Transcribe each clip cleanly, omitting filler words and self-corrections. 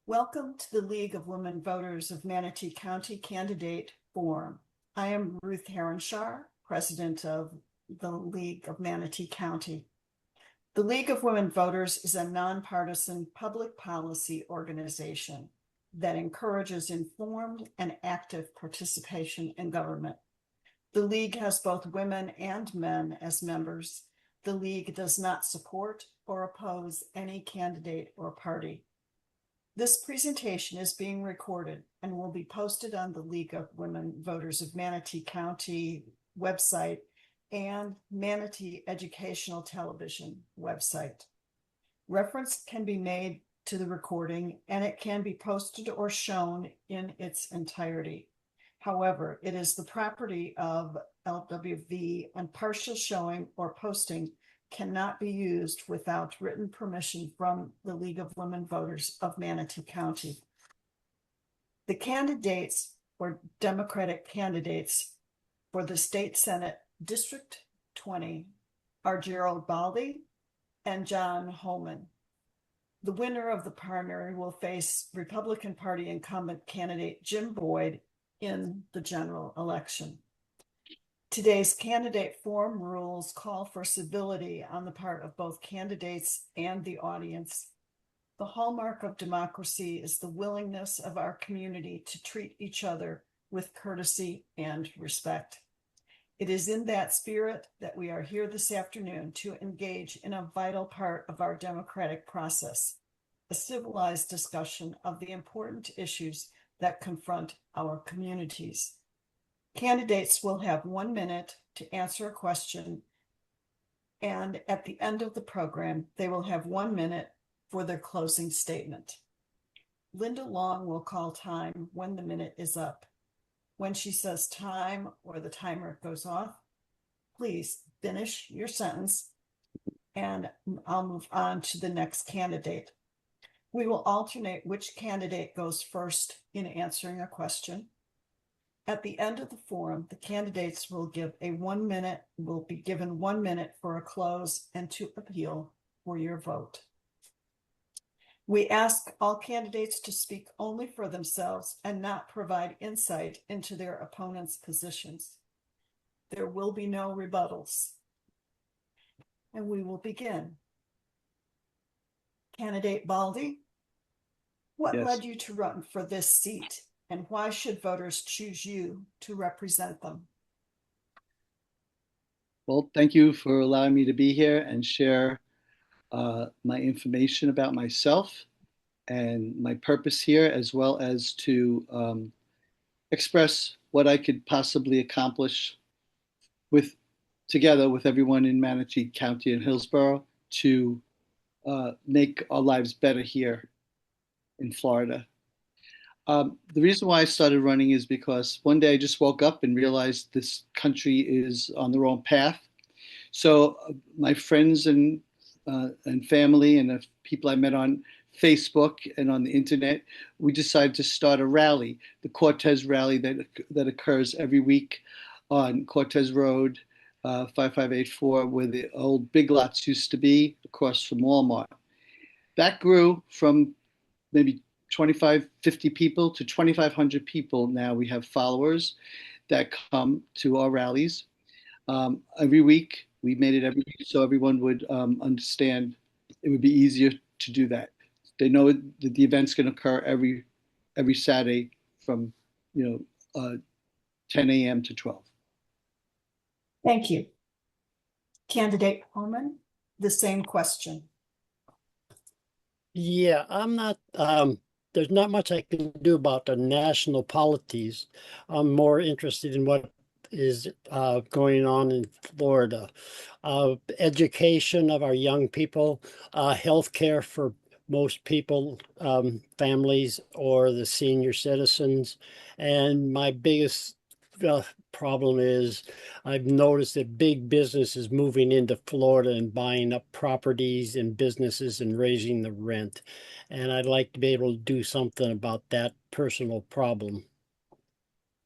Welcome to the League of Women Voters of Manatee County Candidate Forum. I am Ruth Heronshar, President of the League of Manatee County. The League of Women Voters is a nonpartisan public policy organization that encourages informed and active participation in government. The League has both women and men as members. The League does not support or oppose any candidate or party. This presentation is being recorded and will be posted on the League of Women Voters of Manatee County website and Manatee Educational Television website. Reference can be made to the recording and it can be posted or shown in its entirety. However, it is the property of LWV and partial showing or posting cannot be used without written permission from the League of Women Voters of Manatee County. The candidates or Democratic candidates for the State Senate District 20 are Gerald Baldi and John Houman. The winner of the primary will face Republican Party incumbent candidate Jim Boyd in the general election. Today's candidate forum rules call for civility on the part of both candidates and the audience. The hallmark of democracy is the willingness of our community to treat each other with courtesy and respect. It is in that spirit that we are here this afternoon to engage in a vital part of our democratic process, a civilized discussion of the important issues that confront our communities. Candidates will have 1 minute to answer a question, and at the end of the program, they will have 1 minute for their closing statement. Linda Long will call time when the minute is up. When she says time or the timer goes off, please finish your sentence and I'll move on to the next candidate. We will alternate which candidate goes first in answering a question. At the end of the forum, the candidates will be given 1 minute for a close and to appeal for your vote. We ask all candidates to speak only for themselves and not provide insight into their opponent's positions. There will be no rebuttals. And we will begin. Candidate Baldi, what led you to run for this seat? And why should voters choose you to represent them? Well, thank you for allowing me to be here and share my information about myself and my purpose here, as well as to express what I could possibly accomplish together with everyone in Manatee County and Hillsborough to make our lives better here in Florida. The reason why I started running is because one day I just woke up and realized this country is on the wrong path. So my friends and family and the people I met on Facebook and on the internet, we decided to start a rally, the Cortez rally that occurs every week on Cortez Road, 5584, where the old Big Lots used to be, across from Walmart. That grew from maybe 25, 50 people to 2,500 people. Now we have followers that come to our rallies every week. We made it every week so everyone would understand it would be easier to do that. They know that the event's going to occur every Saturday from 10 a.m. to 12. Thank you. Candidate Houman, the same question. Yeah, I'm not, there's not much I can do about the national polities. I'm more interested in what is going on in Florida. Education of our young people, healthcare for most people, families, or the senior citizens. And my biggest problem is I've noticed that big business is moving into Florida and buying up properties and businesses and raising the rent. And I'd like to be able to do something about that personal problem.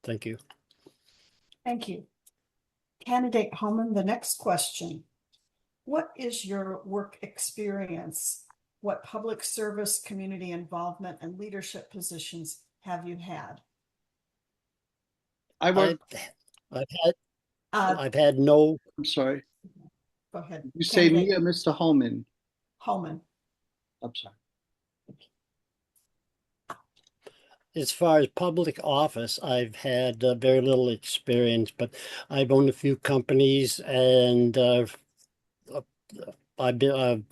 Thank you. Thank you. Candidate Houman, the next question. What is your work experience? what public service, community involvement, and leadership positions have you had? I work. I've had Uh, I've had no, I'm sorry. Go ahead. You say me Candidate or Mr. Houman? Houman. I'm sorry. as far as public office, I've had very little experience, but I've owned a few companies, and I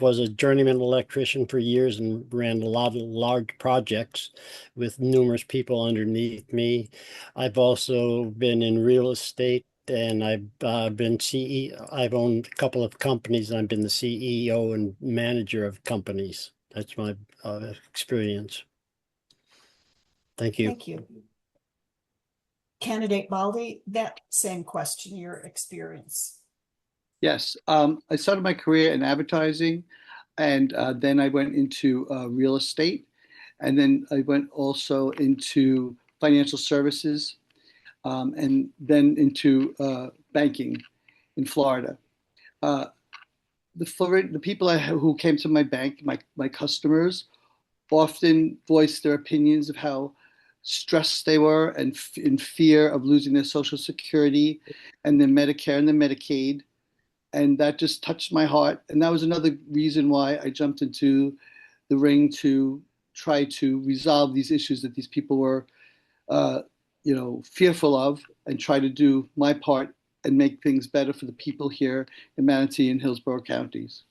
was a journeyman electrician for years and ran a lot of large projects with numerous people underneath me. I've also been in real estate, and I've been CEO. I've owned a couple of companies, and I've been the CEO and manager of companies. That's my experience. Thank you. Thank you. Candidate Baldi, that same question, your experience. Yes. I started my career in advertising, and then I went into real estate, and then I went also into financial services, and then into banking in Florida. Uh, the people who came to my bank, my customers, often voiced their opinions of how stressed they were and in fear of losing their Social Security and their Medicare and their Medicaid. And that just touched my heart. And that was another reason why I jumped into the ring to try to resolve these issues that these people were, uh, fearful of, and try to do my part and make things better for the people here in Manatee and Hillsborough counties.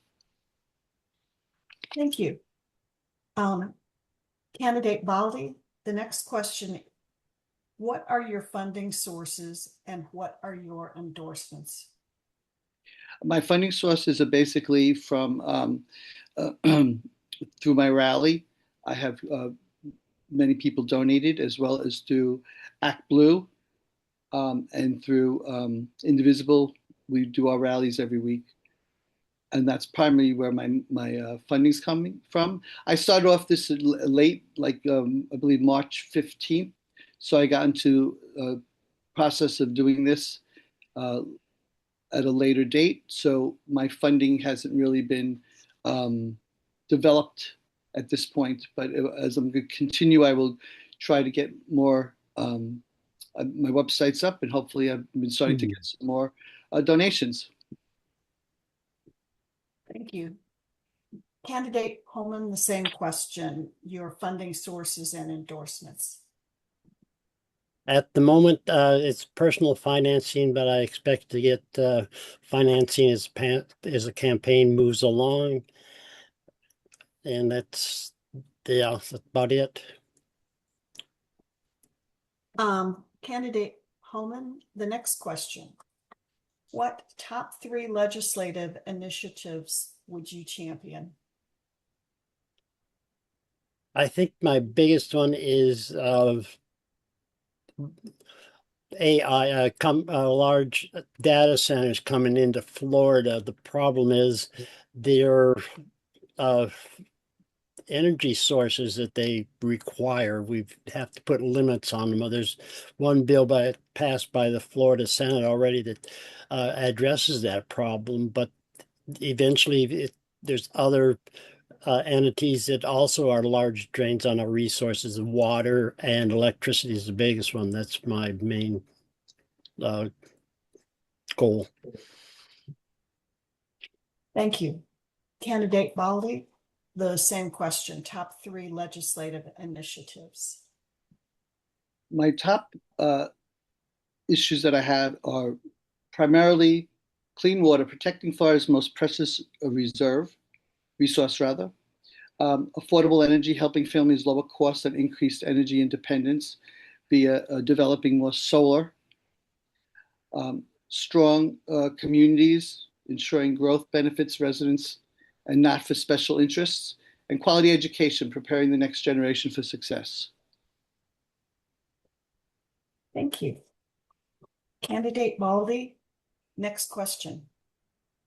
Thank you. Candidate Baldi, the next question, what are your funding sources and what are your endorsements? My funding sources are basically from through my rally. I have many people donated, as well as through Act Blue, and through Indivisible. We do our rallies every week, and that's primarily where my funding's coming from. I started off this late, like I believe March 15th, so I got into a process of doing this uh, at a later date. So my funding hasn't really been um, developed at this point. But as I'm going to continue, I will try to get more. My website's up, and hopefully, I've been starting to get some more donations. Thank you. Candidate Houman, the same question, your funding sources and endorsements. At the moment, it's personal financing, but I expect to get financing as the campaign moves along. And that's about it. Candidate Houman, the next question. What top 3 legislative initiatives would you champion? I think my biggest one is AI, large data centers coming into Florida. The problem is their uh, energy sources that they require. We have to put limits on them. There's one bill passed by the Florida Senate already that addresses that problem, but eventually there's other entities that also are large drains on our resources. Water and electricity is the biggest one. That's my main goal. Thank you. Candidate Baldi, the same question, top 3 legislative initiatives. My top issues that I have are primarily clean water, protecting Florida's most precious resource rather. Affordable energy, helping families lower costs and increased energy independence via developing more solar. Strong communities, ensuring growth benefits residents and not for special interests. And quality education, preparing the next generation for success. Thank you. Candidate Baldi, next question.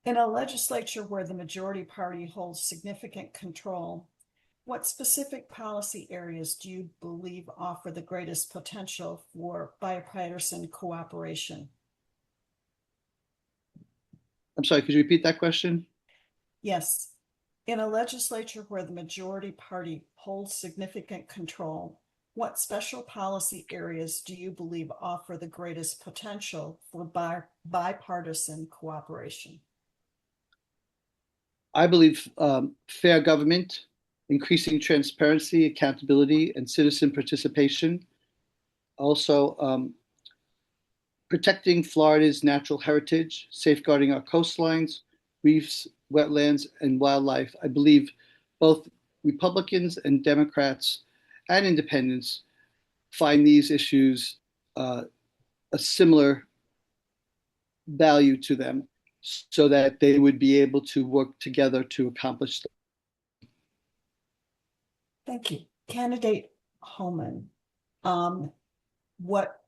In a legislature where the majority party holds significant control, what specific policy areas do you believe offer the greatest potential for bipartisan cooperation? I'm sorry, could you repeat that question? Yes. In a legislature where the majority party holds significant control, what special policy areas do you believe offer the greatest potential for bipartisan cooperation? I believe fair government, increasing transparency, accountability, and citizen participation. Also, protecting Florida's natural heritage, safeguarding our coastlines, reefs, wetlands, and wildlife. I believe both Republicans and Democrats and independents find these issues a similar value to them so that they would be able to work together to accomplish them. Thank you. Candidate Houman, what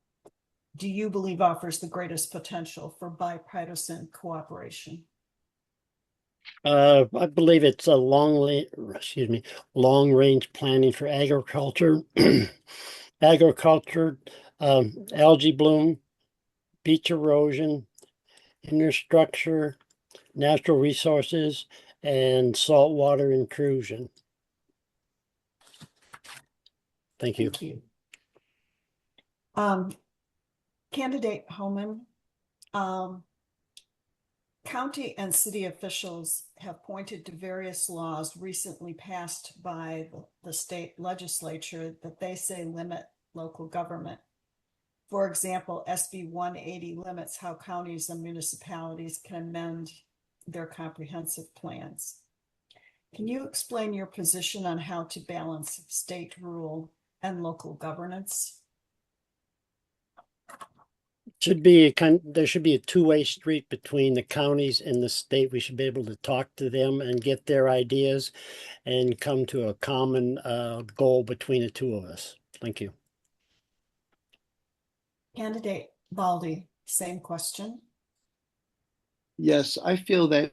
do you believe offers the greatest potential for bipartisan cooperation? I believe it's a long range planning for agriculture, agriculture, algae bloom, beach erosion, infrastructure, natural resources, and saltwater intrusion. Thank you. Thank you. Candidate Houman, county and city officials have pointed to various laws recently passed by the state legislature that they say limit local government. For example, SB 180 limits how counties and municipalities can amend their comprehensive plans. Can you explain your position on how to balance state rule and local governance? There should be a two-way street between the counties and the state. We should be able to talk to them and get their ideas and come to a common goal between the two of us. Thank you. Candidate Baldi, same question. Yes, I feel that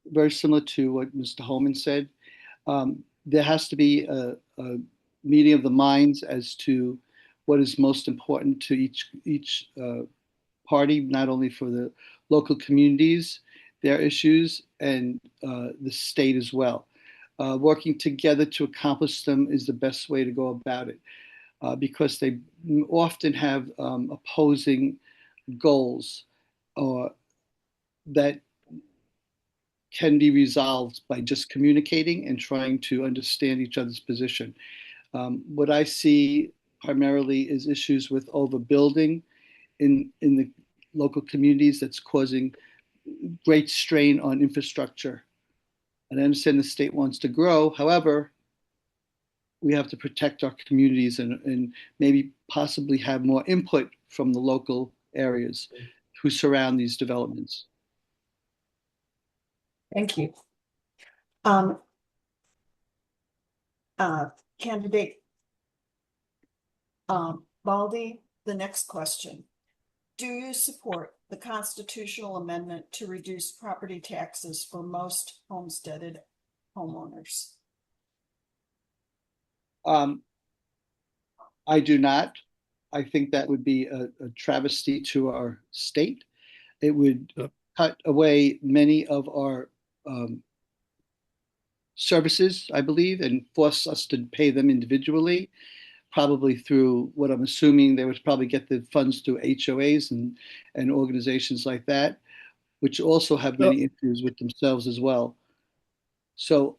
very similar to what Mr. Houman said. There has to be a meeting of the minds as to what is most important to each party, not only for the local communities, their issues, and the state as well. Working together to accomplish them is the best way to go about it, because they often have opposing goals or that can be resolved by just communicating and trying to understand each other's position. What I see primarily is issues with overbuilding in the local communities that's causing great strain on infrastructure. And I understand the state wants to grow. However, we have to protect our communities and maybe possibly have more input from the local areas who surround these developments. Thank you. Candidate Baldi, the next question. Do you support the constitutional amendment to reduce property taxes for most homesteaded homeowners? I do not. I think that would be a travesty to our state. It would cut away many of our services, I believe, and force us to pay them individually, probably through what I'm assuming they would probably get the funds through HOAs and organizations like that, which also have many issues with themselves as well. So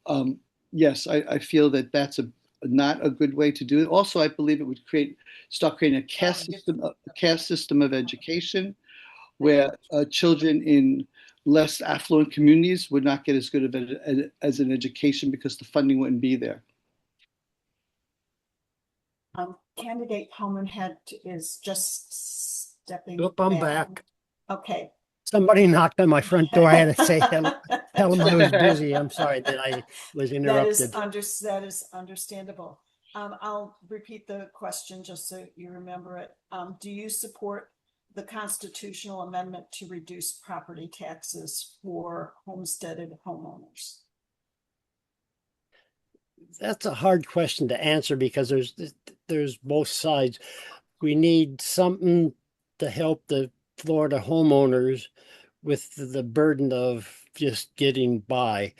yes, I feel that that's not a good way to do it. Also, I believe it would start creating a caste system of education where children in less affluent communities would not get as good of as an education because the funding wouldn't be there. Candidate Houman is just stepping I'm back. Okay. Somebody knocked on my front door. I had to say hello, tell them I was busy. I'm sorry that I was interrupted. That is understandable. I'll repeat the question just so you remember it. Do you support the constitutional amendment to reduce property taxes for homesteaded homeowners? That's a hard question to answer because there's both sides. We need something to help the Florida homeowners with the burden of just getting by.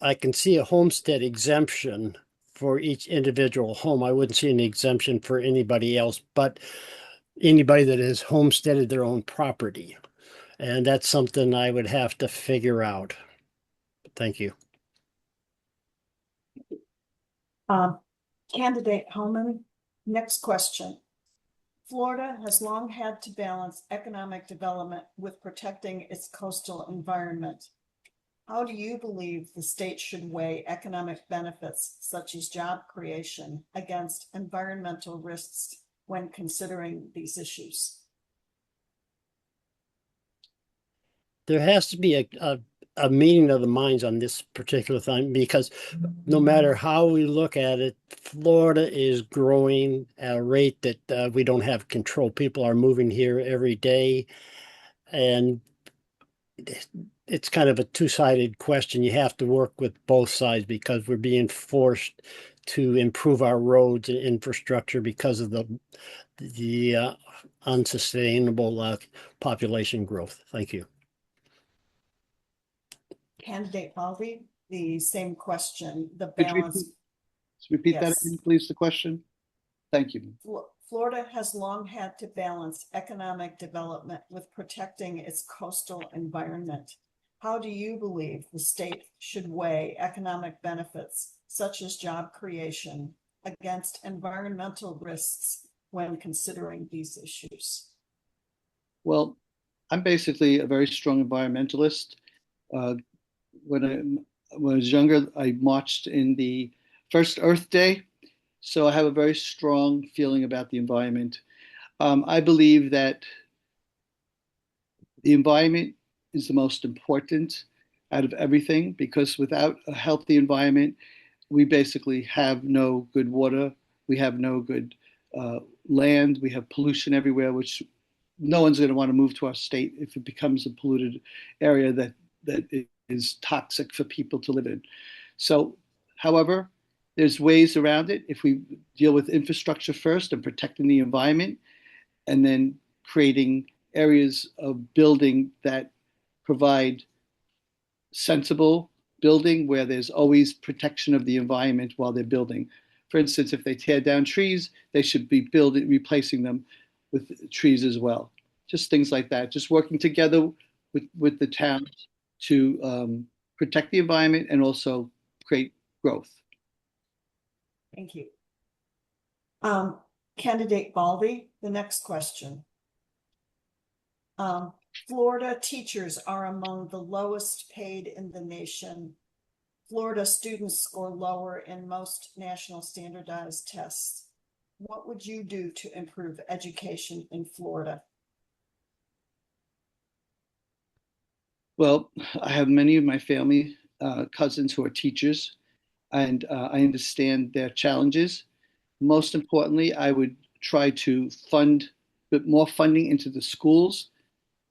I can see a homestead exemption for each individual home. I wouldn't see an exemption for anybody else, but anybody that has homesteaded their own property. And that's something I would have to figure out. Thank you. Candidate Houman, next question. Florida has long had to balance economic development with protecting its coastal environment. How do you believe the state should weigh economic benefits such as job creation against environmental risks when considering these issues? There has to be a meeting of the minds on this particular thing, because no matter how we look at it, Florida is growing at a rate that we don't have control. People are moving here every day, and it's kind of a two-sided question. You have to work with both sides because we're being forced to improve our roads and infrastructure because of the unsustainable population growth. Thank you. Candidate Baldi, the same question, the Could you balance. repeat that Yes. again, please, the question? Thank you. Florida has long had to balance economic development with protecting its coastal environment. How do you believe the state should weigh economic benefits such as job creation against environmental risks when considering these issues? Well, I'm basically a very strong environmentalist. Uh, when I was younger, I marched in the first Earth Day, so I have a very strong feeling about the environment. I believe that the environment is the most important out of everything, because without a healthy environment, we basically have no good water, we have no good land, we have pollution everywhere, which no one's going to want to move to our state if it becomes a polluted area that is toxic for people to live in. So, however, there's ways around it if we deal with infrastructure first and protecting the environment, and then creating areas of building that provide sensible building where there's always protection of the environment while they're building. For instance, if they tear down trees, they should be replacing them with trees as well. Just things like that. Just working together with the towns to protect the environment and also create growth. Thank you. Candidate Baldi, the next question. Florida teachers are among the lowest paid in the nation. Florida students score lower in most national standardized tests. What would you do to improve education in Florida? Well, I have many of my family cousins who are teachers, and I understand their challenges. Most importantly, I would try to put more funding into the schools.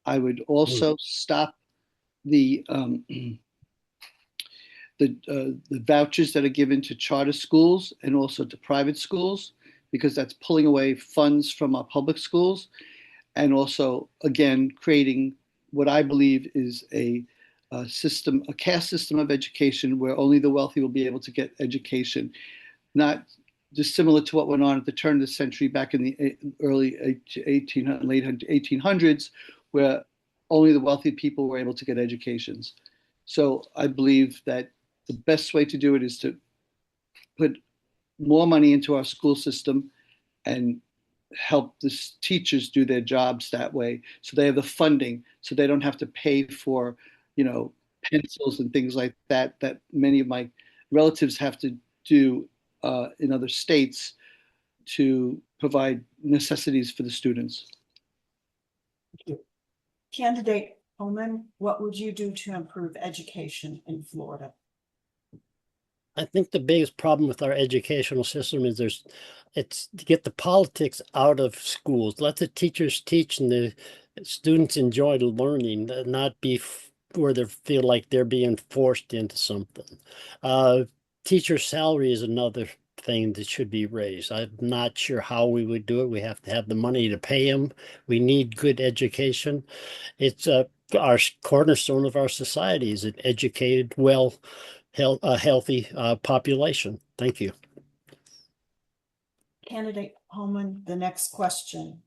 I would also stop the the vouchers that are given to charter schools and also to private schools, because that's pulling away funds from our public schools, and also again creating what I believe is a caste system of education where only the wealthy will be able to get education, not dissimilar to what went on at the turn of the century back in the early 1800s, late 1800s, where only the wealthy people were able to get educations. So I believe that the best way to do it is to put more money into our school system and help the teachers do their jobs that way, so they have the funding, so they don't have to pay for, pencils and things like that that many of my relatives have to do in other states to provide necessities for the students. Candidate Houman, what would you do to improve education in Florida? I think the biggest problem with our educational system is it's to get the politics out of schools. Let the teachers teach and the students enjoy learning, not be where they feel like they're being forced into something. Teacher salary is another thing that should be raised. I'm not sure how we would do it. We have to have the money to pay them. We need good education. It's our cornerstone of our society is an educated, well a healthy population. Thank you. Candidate Houman, the next question.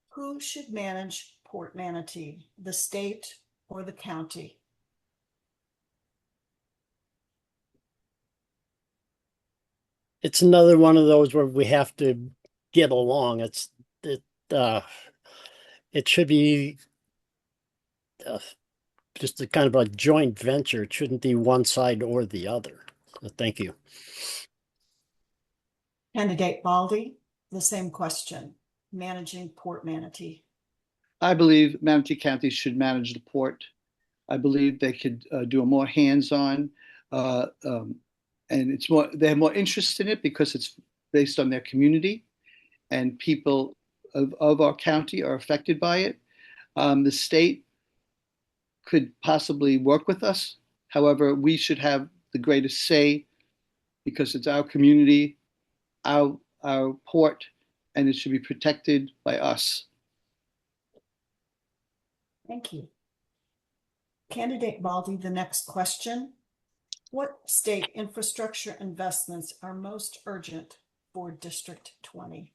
Who should manage Port Manatee, the state or the county? It's another one of those where we have to get along. Uh, it should be uh, just a kind of a joint venture. It shouldn't be one side or the other. So thank you. Candidate Baldi, the same question. Managing Port Manatee. I believe Manatee County should manage the port. I believe they could do a more hands-on, uh, um, and they have more interest in it because it's based on their community, and people of our county are affected by it. The state could possibly work with us. However, we should have the greatest say because it's our community, our port, and it should be protected by us. Thank you. Candidate Baldi, the next question. What state infrastructure investments are most urgent for District 20?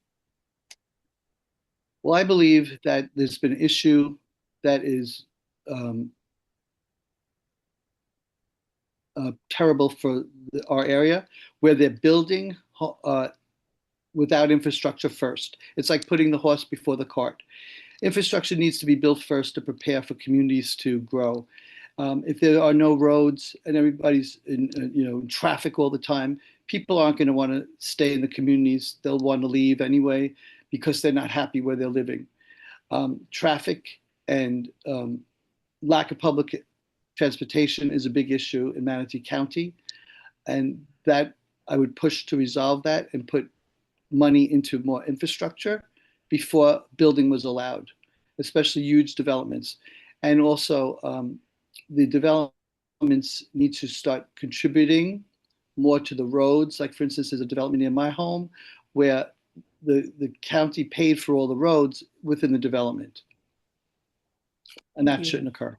Well, I believe that there's been an issue that is um, terrible for our area, where they're building without infrastructure first. It's like putting the horse before the cart. Infrastructure needs to be built first to prepare for communities to grow. If there are no roads and everybody's in traffic all the time, people aren't going to want to stay in the communities. They'll want to leave anyway because they're not happy where they're living. Traffic and lack of public transportation is a big issue in Manatee County, and that I would push to resolve that and put money into more infrastructure before building was allowed, especially huge developments. And also, the developments need to start contributing more to the roads. Like, for instance, there's a development near my home where the county paid for all the roads within the development. And that shouldn't occur.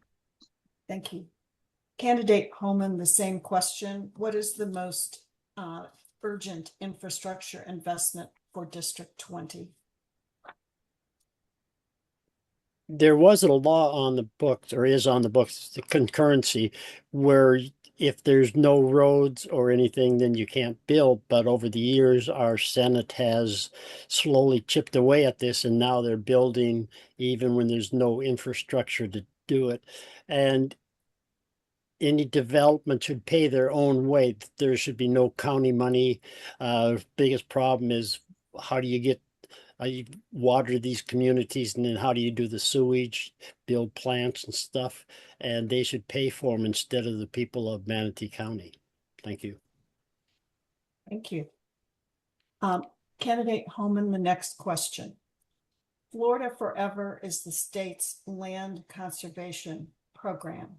Thank you. Candidate Houman, the same question. What is the most urgent infrastructure investment for District 20? There was a law on the books, or is on the books, the concurrency, where if there's no roads or anything, then you can't build. But over the years, our Senate has slowly chipped away at this, and now they're building even when there's no infrastructure to do it. And any development should pay their own way. There should be no county money. Biggest problem is how do you water these communities, and then how do you do the sewage, build plants and stuff, and they should pay for them instead of the people of Manatee County. Thank you. Thank you. Candidate Houman, the next question. Florida Forever is the state's land conservation program.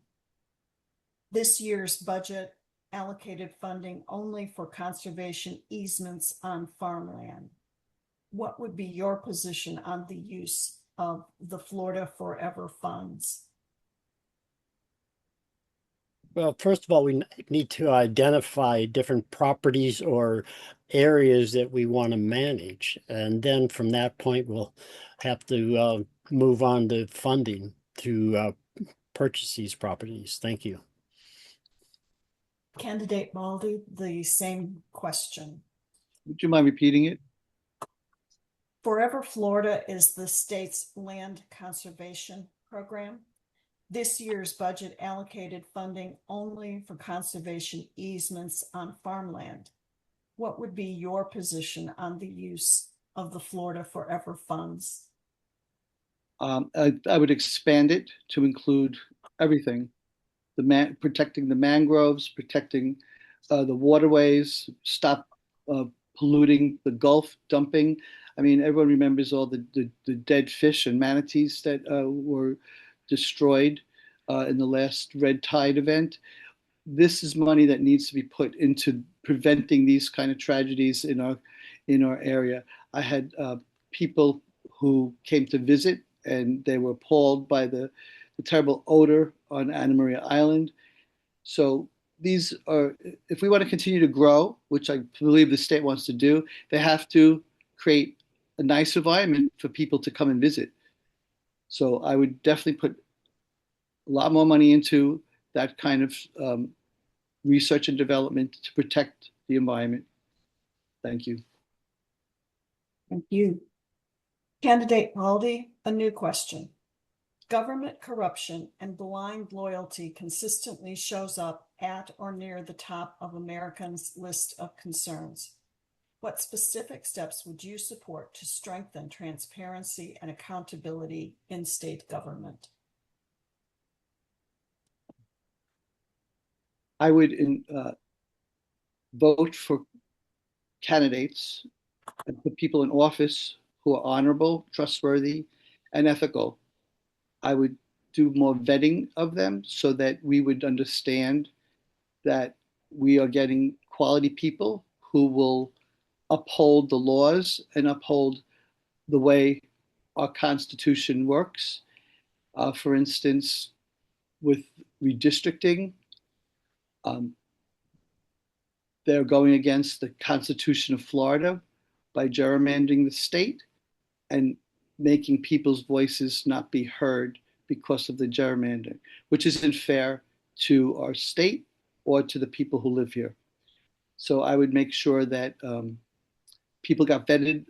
This year's budget allocated funding only for conservation easements on farmland. What would be your position on the use of the Florida Forever funds? Well, first of all, we need to identify different properties or areas that we want to manage. And then from that point, we'll have to move on to funding to purchase these properties. Thank you. Candidate Baldi, the same question. Would you mind repeating it? Forever Florida is the state's land conservation program. This year's budget allocated funding only for conservation easements on farmland. What would be your position on the use of the Florida Forever funds? I would expand it to include everything. Protecting the mangroves, protecting the waterways, stop polluting the Gulf, dumping. I mean, everyone remembers all the dead fish and manatees that were destroyed in the last red tide event. This is money that needs to be put into preventing these kind of tragedies in our area. I had people who came to visit, and they were appalled by the terrible odor on Anna Maria Island. So these are, if we want to continue to grow, which I believe the state wants to do, they have to create a nice environment for people to come and visit. So I would definitely put a lot more money into that kind of research and development to protect the environment. Thank you. Thank you. Candidate Baldi, a new question. Government corruption and blind loyalty consistently shows up at or near the top of Americans' list of concerns. What specific steps would you support to strengthen transparency and accountability in state government? I would vote for candidates and put people in office who are honorable, trustworthy, and ethical. I would do more vetting of them so that we would understand that we are getting quality people who will uphold the laws and uphold the way our Constitution works. For instance, with redistricting, they're going against the Constitution of Florida by gerrymandering the state and making people's voices not be heard because of the gerrymandering, which isn't fair to our state or to the people who live here. So I would make sure that people got vetted,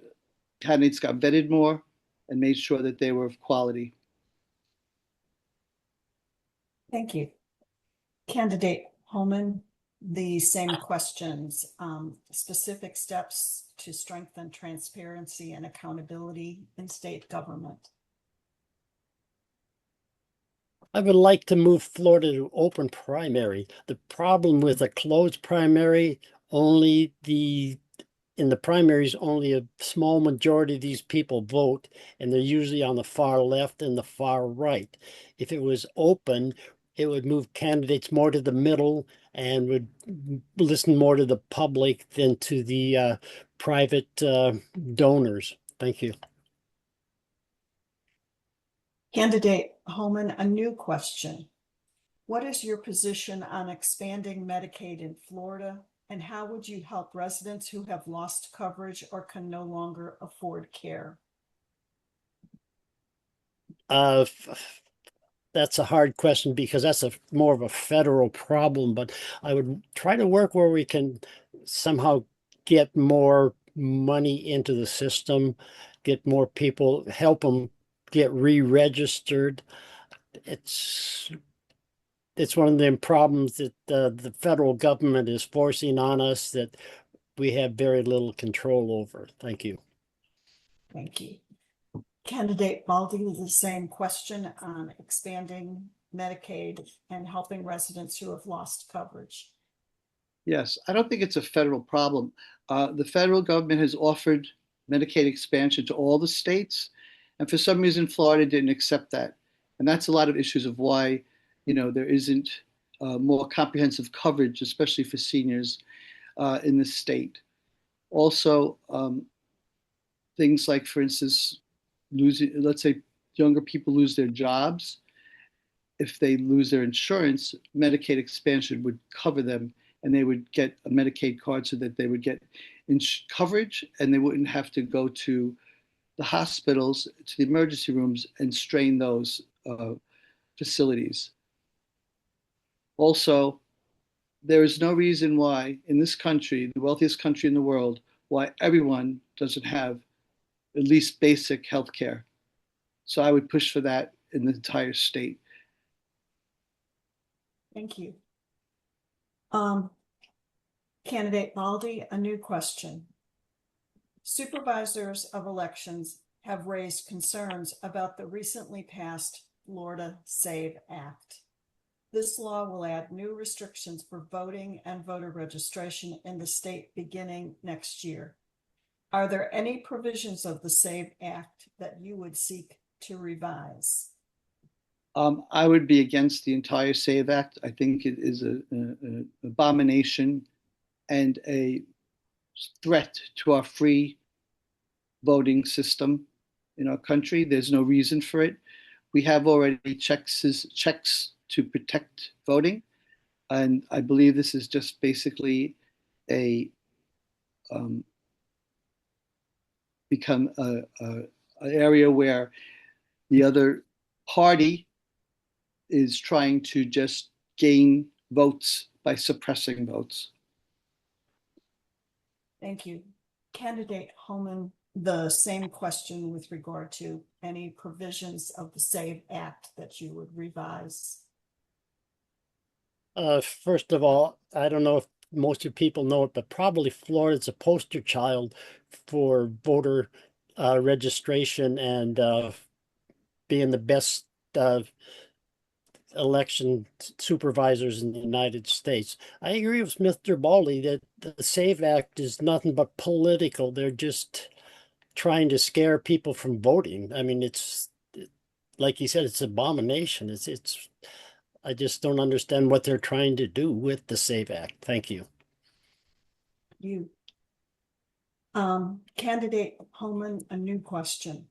candidates got vetted more, and made sure that they were of quality. Thank you. Candidate Houman, the same questions. Specific steps to strengthen transparency and accountability in state government. I would like to move Florida to open primary. The problem with a closed primary, in the primaries, only a small majority of these people vote, and they're usually on the far left and the far right. If it was open, it would move candidates more to the middle and would listen more to the public than to the private donors. Thank you. Candidate Houman, a new question. What is your position on expanding Medicaid in Florida, and how would you help residents who have lost coverage or can no longer afford care? That's a hard question because that's more of a federal problem, but I would try to work where we can somehow get more money into the system, get more people, help them get re-registered. It's one of the problems that the federal government is forcing on us that we have very little control over. Thank you. Thank you. Candidate Baldi, the same question on expanding Medicaid and helping residents who have lost coverage. Yes, I don't think it's a federal problem. The federal government has offered Medicaid expansion to all the states, and for some reason, Florida didn't accept that. And that's a lot of issues of why, there isn't more comprehensive coverage, especially for seniors in the state. Also, things like, for instance, let's say younger people lose their jobs. If they lose their insurance, Medicaid expansion would cover them and they would get a Medicaid card so that they would get coverage and they wouldn't have to go to the hospitals, to the emergency rooms and strain those facilities. Also, there is no reason why in this country, the wealthiest country in the world, why everyone doesn't have at least basic health care. So I would push for that in the entire state. Thank you. Candidate Baldi, a new question. Supervisors of elections have raised concerns about the recently passed Florida SAVE Act. This law will add new restrictions for voting and voter registration in the state beginning next year. Are there any provisions of the SAVE Act that you would seek to revise? I would be against the entire SAVE Act. I think it is an abomination and a threat to our free voting system in our country. There's no reason for it. We have already checks to protect voting. And I believe this is just basically a um, become an area where the other party is trying to just gain votes by suppressing votes. Thank you. Candidate Houman, the same question with regard to any provisions of the SAVE Act that you would revise. First of all, I don't know if most of people know it, but probably Florida's a poster child for voter registration and being the best election supervisors in the United States. I agree with Mr. Baldi that the SAVE Act is nothing but political. They're just trying to scare people from voting. I mean, it's like he said, it's abomination. It's I just don't understand what they're trying to do with the SAVE Act. Thank you. You, Candidate Houman, a new question.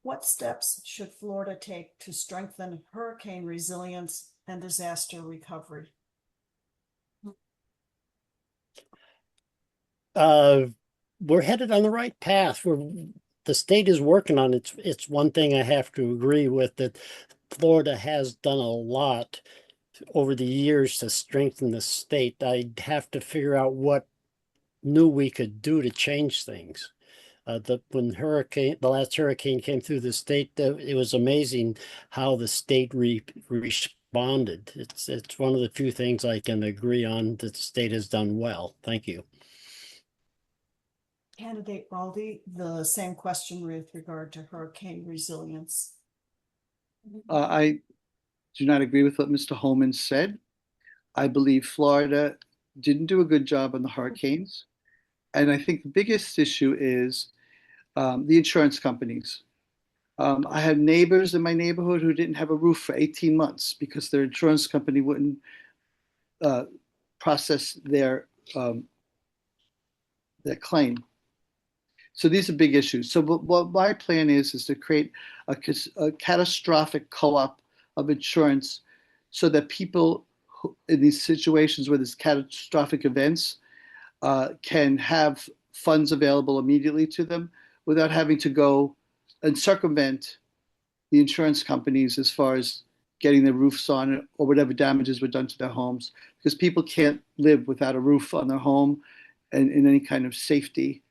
What steps should Florida take to strengthen hurricane resilience and disaster recovery? We're headed on the right path. The state is working on it. It's one thing I have to agree with, that Florida has done a lot over the years to strengthen the state. I'd have to figure out what new we could do to change things. When the last hurricane came through the state, it was amazing how the state responded. It's one of the few things I can agree on that the state has done well. Thank you. Candidate Baldi, the same question with regard to hurricane resilience. I do not agree with what Mr. Houman said. I believe Florida didn't do a good job on the hurricanes. And I think the biggest issue is the insurance companies. I had neighbors in my neighborhood who didn't have a roof for 18 months because their insurance company wouldn't uh, process their claim. So these are big issues. So what my plan is to create a catastrophic co-op of insurance so that people in these situations where there's catastrophic events can have funds available immediately to them without having to go and circumvent the insurance companies as far as getting their roofs on or whatever damages were done to their homes, because people can't live without a roof on their home and in any kind of safety.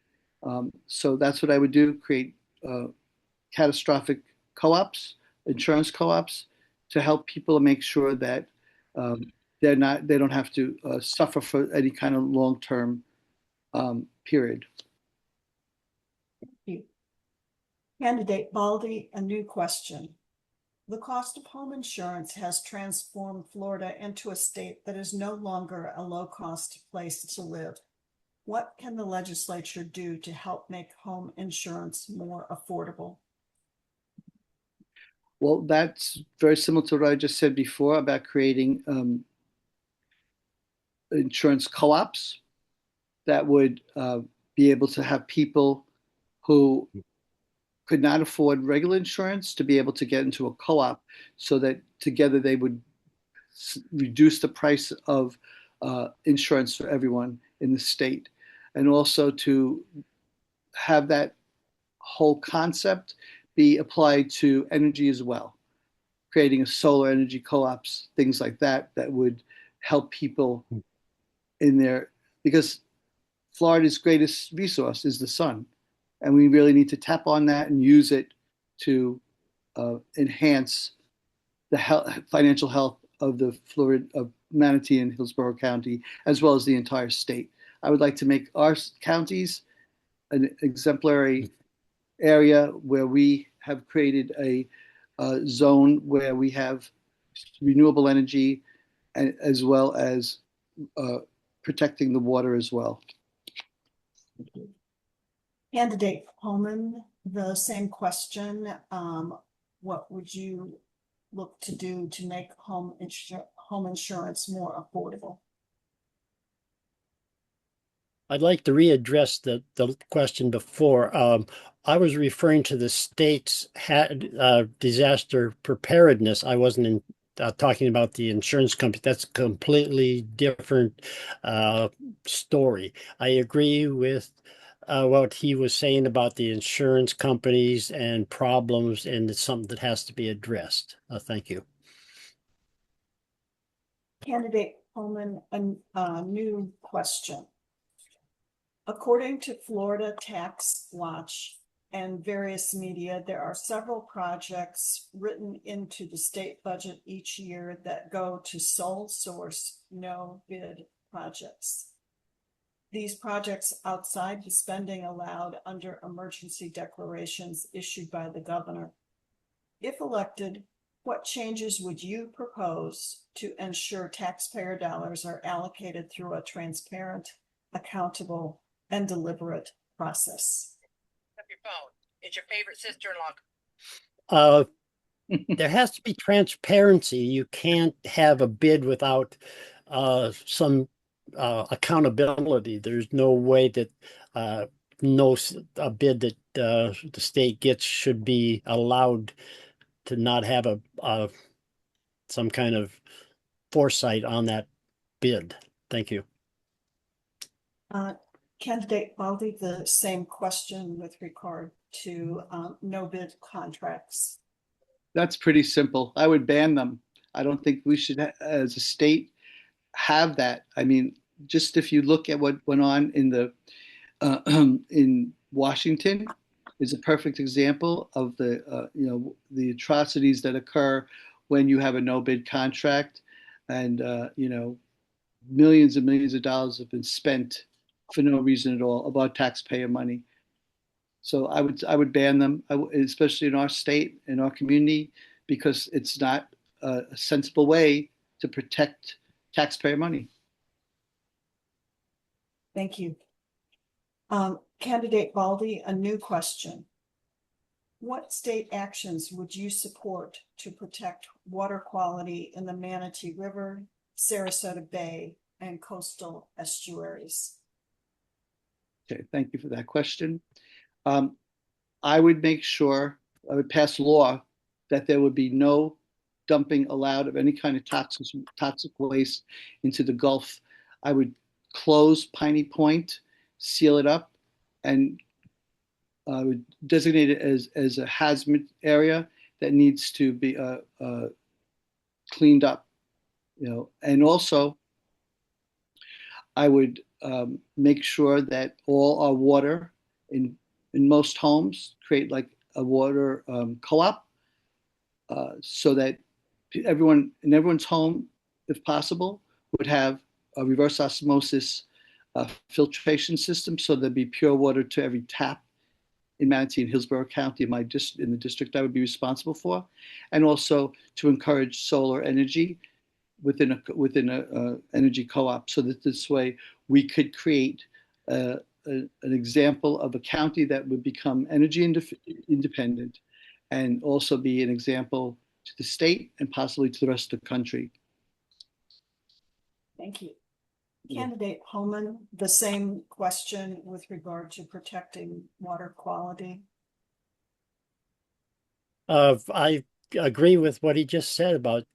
So that's what I would do, create catastrophic co-ops, insurance co-ops, to help people make sure that they don't have to suffer for any kind of long-term period. Candidate Baldi, a new question. The cost of home insurance has transformed Florida into a state that is no longer a low-cost place to live. What can the legislature do to help make home insurance more affordable? Well, that's very similar to what I just said before about creating insurance co-ops that would be able to have people who could not afford regular insurance to be able to get into a co-op so that together they would reduce the price of insurance for everyone in the state. And also to have that whole concept be applied to energy as well, creating a solar energy co-ops, things like that, that would help people in there, because Florida's greatest resource is the sun. And we really need to tap on that and use it to enhance the financial health of the Florida, of Manatee and Hillsborough County, as well as the entire state. I would like to make our counties an exemplary area where we have created a zone where we have renewable energy as well as protecting the water as well. Candidate Houman, the same question. What would you look to do to make home insurance more affordable? I'd like to readdress the question before. I was referring to the state's disaster preparedness. I wasn't talking about the insurance company, that's a completely different story. I agree with what he was saying about the insurance companies and problems, and it's something that has to be addressed. Thank you. Candidate Houman, a new question. According to Florida Tax Watch and various media, there are several projects written into the state budget each year that go to sole source, no bid projects. These projects outside the spending allowed under emergency declarations issued by the governor. If elected, what changes would you propose to ensure taxpayer dollars are allocated through a transparent, accountable, and deliberate process? Your phone. It's your favorite sister-in-law. There has to be transparency. You can't have a bid without some accountability. There's no way that a bid that the state gets should be allowed to not have some kind of foresight on that bid. Thank you. Candidate Baldi, the same question with regard to no bid contracts. That's pretty simple. I would ban them. I don't think we should, as a state, have that. I mean, just if you look at what went on in Washington, is a perfect example of the atrocities that occur when you have a no bid contract, and millions and millions of dollars have been spent for no reason at all about taxpayer money. So I would ban them, especially in our state, in our community, because it's not a sensible way to protect taxpayer money. Thank you. Candidate Baldi, a new question. What state actions would you support to protect water quality in the Manatee River, Sarasota Bay, and coastal estuaries? Okay, thank you for that question. I would make sure, I would pass law that there would be no dumping allowed of any kind of toxic waste into the Gulf. I would close Piney Point, seal it up, and I would designate it as a hazmat area that needs to be cleaned up. And also I would make sure that all our water in most homes create like a water co-op, so that everyone in everyone's home, if possible, would have a reverse osmosis filtration system, so there'd be pure water to every tap in Manatee and Hillsborough County, in the district I would be responsible for, and also to encourage solar energy within a energy co-op, so that this way we could create an example of a county that would become energy independent, and also be an example to the state and possibly to the rest of the country. Thank you. Candidate Houman, the same question with regard to protecting water quality. I agree with what he just said about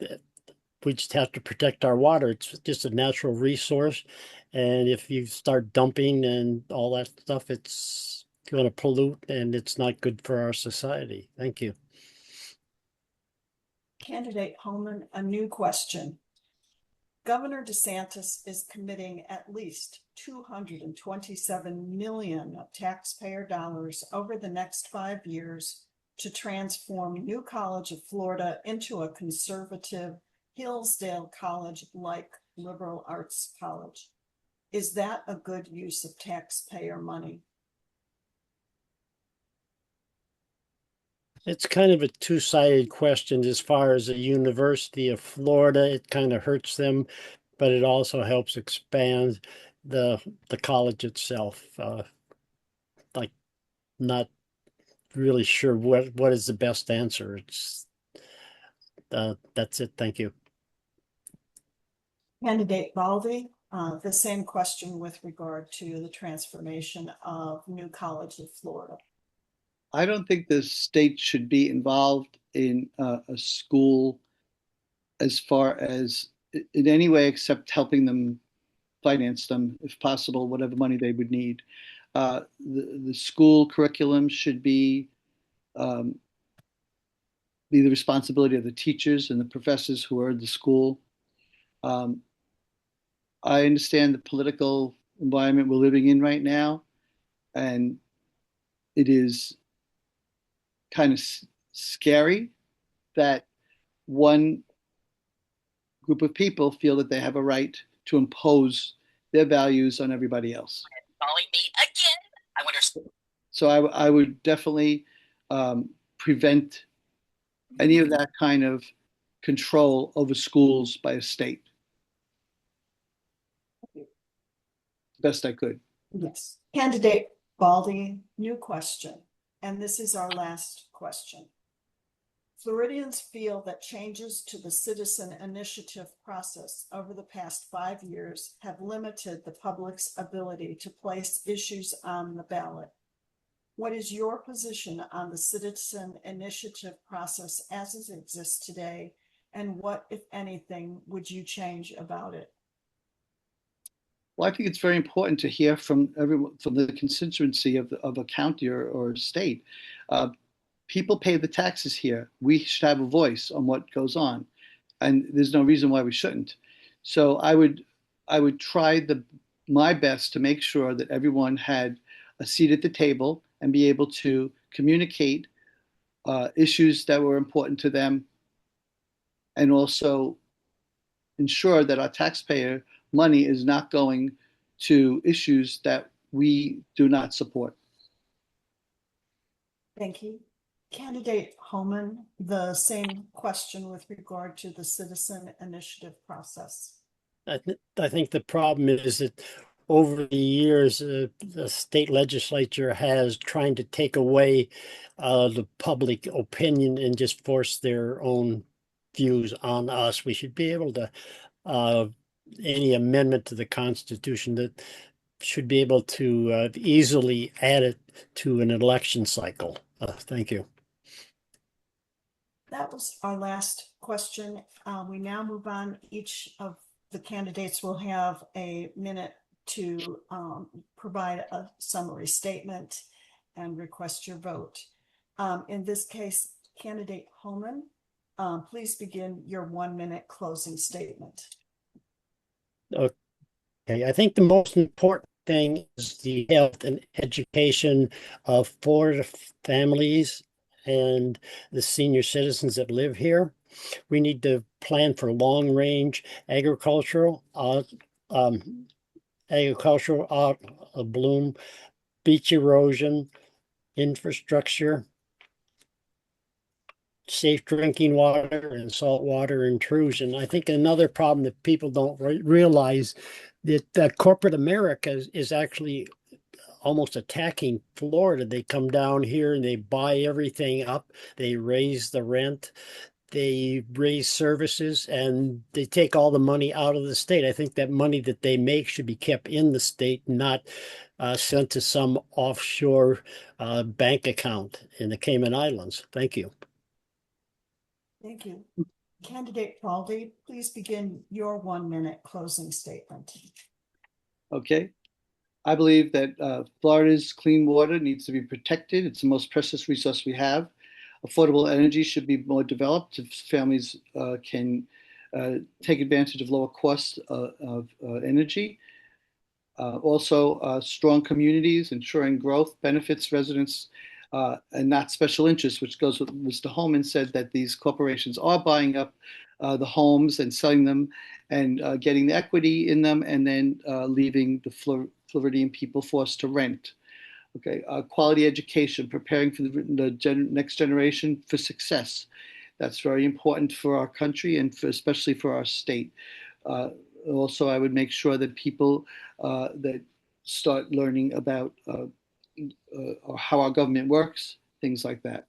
we just have to protect our water. It's just a natural resource. And if you start dumping and all that stuff, it's going to pollute, and it's not good for our society. Thank you. Candidate Houman, a new question. Governor DeSantis is committing at least $227 million of taxpayer dollars over the next 5 years to transform New College of Florida into a conservative Hillsdale College-like liberal arts college. Is that a good use of taxpayer money? It's kind of a two-sided question. As far as the University of Florida, it kind of hurts them, but it also helps expand the college itself. Like, not really sure what is the best answer. It's that's it. Thank you. Candidate Baldi, the same question with regard to the transformation of New College of Florida. I don't think the state should be involved in a school as far as in any way except helping them finance them, if possible, whatever money they would need. The school curriculum should um, be the responsibility of the teachers and the professors who are in the school. Um, I understand the political environment we're living in right now, and it is kind of scary that one group of people feel that they have a right to impose their values on everybody else. Calling me again. I wonder. So I would definitely prevent any of that kind of control over schools by a state. Best I could. Yes. Candidate Baldi, new question. And this is our last question. Floridians feel that changes to the citizen initiative process over the past 5 years have limited the public's ability to place issues on the ballot. What is your position on the citizen initiative process as it exists today? And what, if anything, would you change about it? Well, I think it's very important to hear from everyone, from the constituency of a county or state. Uh, People pay the taxes here. We should have a voice on what goes on, and there's no reason why we shouldn't. So I would try my best to make sure that everyone had a seat at the table and be able to communicate issues that were important to them, and also ensure that our taxpayer money is not going to issues that we do not support. Thank you. Candidate Houman, the same question with regard to the citizen initiative process. I think the problem is that over the years, the state legislature has trying to take away the public opinion and just force their own views on us. We should be able to, any amendment to the Constitution that should be able to easily add it to an election cycle. Thank you. That was our last question. We now move on. Each of the candidates will have a minute to provide a summary statement and request your vote. In this case, candidate Houman, please begin your 1-minute closing statement. Okay, I think the most important thing is the health and education of Florida families and the senior citizens that live here. We need to plan for long-range agricultural bloom, beach erosion, infrastructure, safe drinking water, and saltwater intrusion. I think another problem that people don't realize that corporate America is actually almost attacking Florida. They come down here and they buy everything up. They raise the rent. They raise services, and they take all the money out of the state. I think that money that they make should be kept in the state, not sent to some offshore bank account in the Cayman Islands. Thank you. Thank you. Candidate Baldi, please begin your 1-minute closing statement. Okay. I believe that Florida's clean water needs to be protected. It's the most precious resource we have. Affordable energy should be more developed if families can take advantage of lower costs of energy. Also, strong communities, ensuring growth benefits residents and not special interests, which goes with Mr. Houman said that these corporations are buying up the homes and selling them and getting the equity in them and then leaving the Floridian people forced to rent. Okay, quality education, preparing for the next generation for success. That's very important for our country and especially for our state. Also, I would make sure that people that start learning about how our government works, things like that.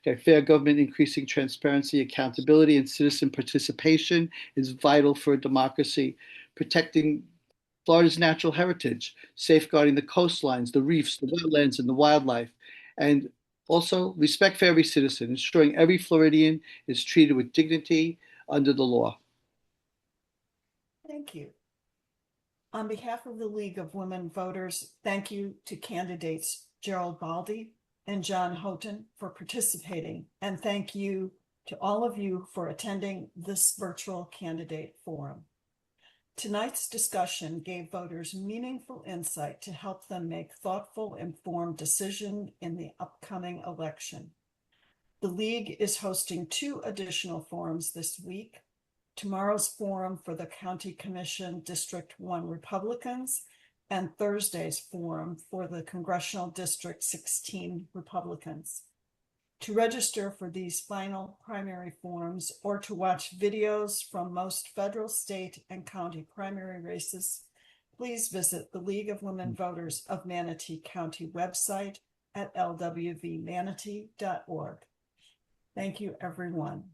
Okay, fair government, increasing transparency, accountability, and citizen participation is vital for a democracy. Protecting Florida's natural heritage, safeguarding the coastlines, the reefs, the wetlands, and the wildlife, and also respect for every citizen, ensuring every Floridian is treated with dignity under the law. Thank you. On behalf of the League of Women Voters, thank you to candidates Gerald Baldi and John Houghton for participating, and thank you to all of you for attending this virtual candidate forum. Tonight's discussion gave voters meaningful insight to help them make thoughtful, informed decisions in the upcoming election. The League is hosting 2 additional forums this week. Tomorrow's forum for the County Commission District 1 Republicans, and Thursday's forum for the Congressional District 16 Republicans. To register for these final primary forums or to watch videos from most federal, state, and county primary races, please visit the League of Women Voters of Manatee County website at lwvmanatee.org. Thank you, everyone.